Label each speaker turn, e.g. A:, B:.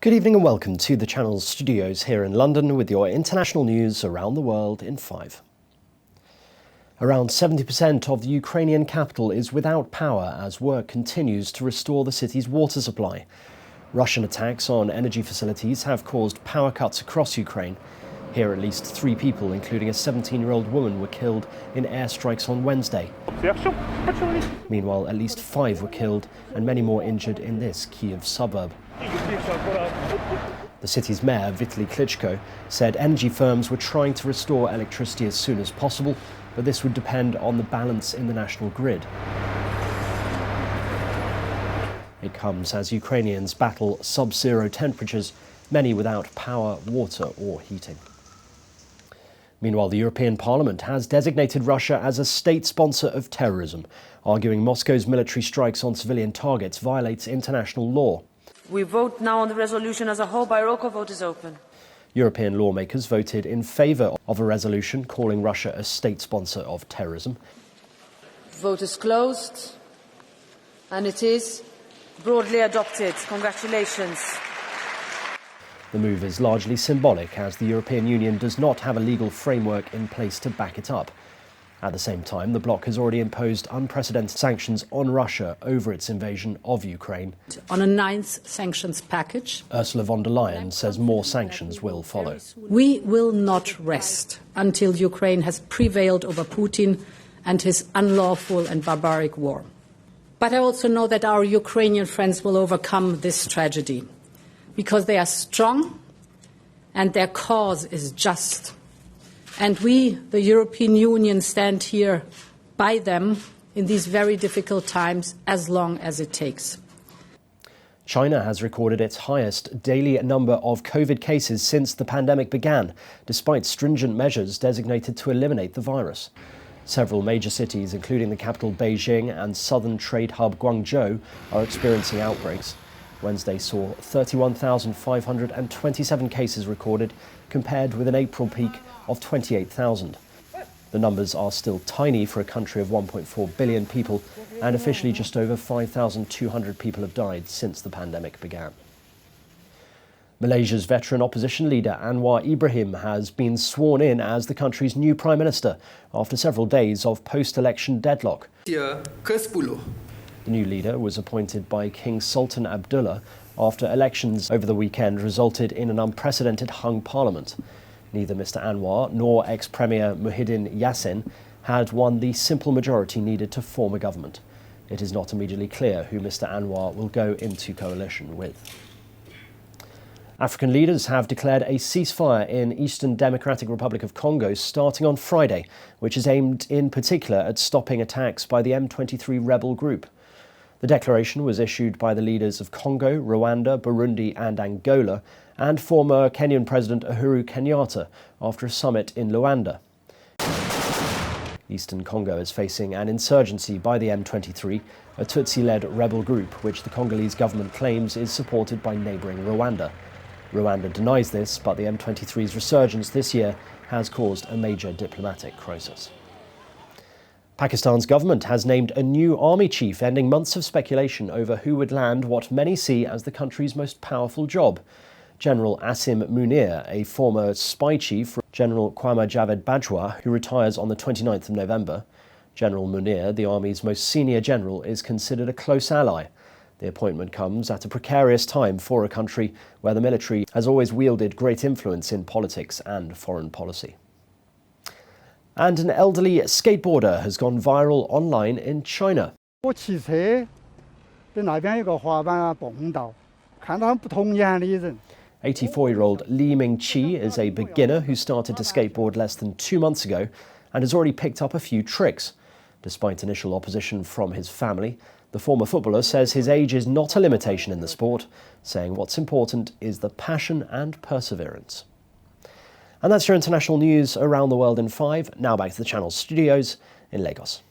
A: Good evening and welcome to the Channel's studios here in London with your international news around the world in 5. Around 70% of the Ukrainian capital is without power as work continues to restore the city's water supply. Russian attacks on energy facilities have caused power cuts across Ukraine. Here at least 3 people, including a 17-year-old woman, were killed in airstrikes on Wednesday. Meanwhile, at least 5 were killed and many more injured in this Kyiv suburb. The city's mayor, Vitaly Klitschko, said energy firms were trying to restore electricity as soon as possible, but this would depend on the balance in the national grid. It comes as Ukrainians battle sub-zero temperatures, many without power, water or heating. Meanwhile, the European Parliament has designated Russia as a state sponsor of terrorism, arguing Moscow's military strikes on civilian targets violates international law.
B: We vote now on the resolution as a whole. By roll call, vote is open.
A: European lawmakers voted in favour of a resolution calling Russia a state sponsor of terrorism.
B: Vote is closed, and it is broadly adopted. Congratulations.
A: The move is largely symbolic as the European Union does not have a legal framework in place to back it up. At the same time, the bloc has already imposed unprecedented sanctions on Russia over its invasion of Ukraine.
C: On a 9th sanctions package,
A: Ursula von der Leyen says more sanctions will follow.
C: We will not rest until Ukraine has prevailed over Putin and his unlawful and barbaric war. But I also know that our Ukrainian friends will overcome this tragedy because they are strong and their cause is just. And we, the European Union, stand here by them in these very difficult times as long as it takes.
A: China has recorded its highest daily number of COVID cases since the pandemic began, despite stringent measures designated to eliminate the virus. Several major cities, including the capital Beijing and southern trade hub Guangzhou, are experiencing outbreaks. Wednesday saw 31,527 cases recorded, compared with an April peak of 28,000. The numbers are still tiny for a country of 1.4 billion people, and officially just over 5,200 people have died since the pandemic began. Malaysia's veteran opposition leader Anwar Ibrahim has been sworn in as the country's new Prime Minister after several days of post-election deadlock. The new leader was appointed by King Sultan Abdullah after elections over the weekend resulted in an unprecedented hung parliament. Neither Mr Anwar nor ex-Premier Muhyiddin Yassin had won the simple majority needed to form a government. It is not immediately clear who Mr Anwar will go into coalition with. African leaders have declared a ceasefire in Eastern Democratic Republic of Congo starting on Friday, which is aimed in particular at stopping attacks by the M23 rebel group. The declaration was issued by the leaders of Congo, Rwanda, Burundi and Angola, and former Kenyan President Uhuru Kenyatta after a summit in Luanda. Eastern Congo is facing an insurgency by the M23, a Tutsi-led rebel group which the Congolese government claims is supported by neighbouring Rwanda. Rwanda denies this, but the M23's resurgence this year has caused a major diplomatic crisis. Pakistan's government has named a new army chief, ending months of speculation over who would land what many see as the country's most powerful job. General Asim Munir, a former spy chief, General Qamar Javed Bajwa, who retires on the 29th of November. General Munir, the army's most senior general, is considered a close ally. The appointment comes at a precarious time for a country where the military has always wielded great influence in politics and foreign policy. And an elderly skateboarder has gone viral online in China. 84-year-old Li Mingqi is a beginner who started to skateboard less than 2 months ago and has already picked up a few tricks. Despite initial opposition from his family, the former footballer says his age is not a limitation in the sport, saying what's important is the passion and perseverance. And that's your international news around the world in 5. Now back to the Channel's studios in Lagos.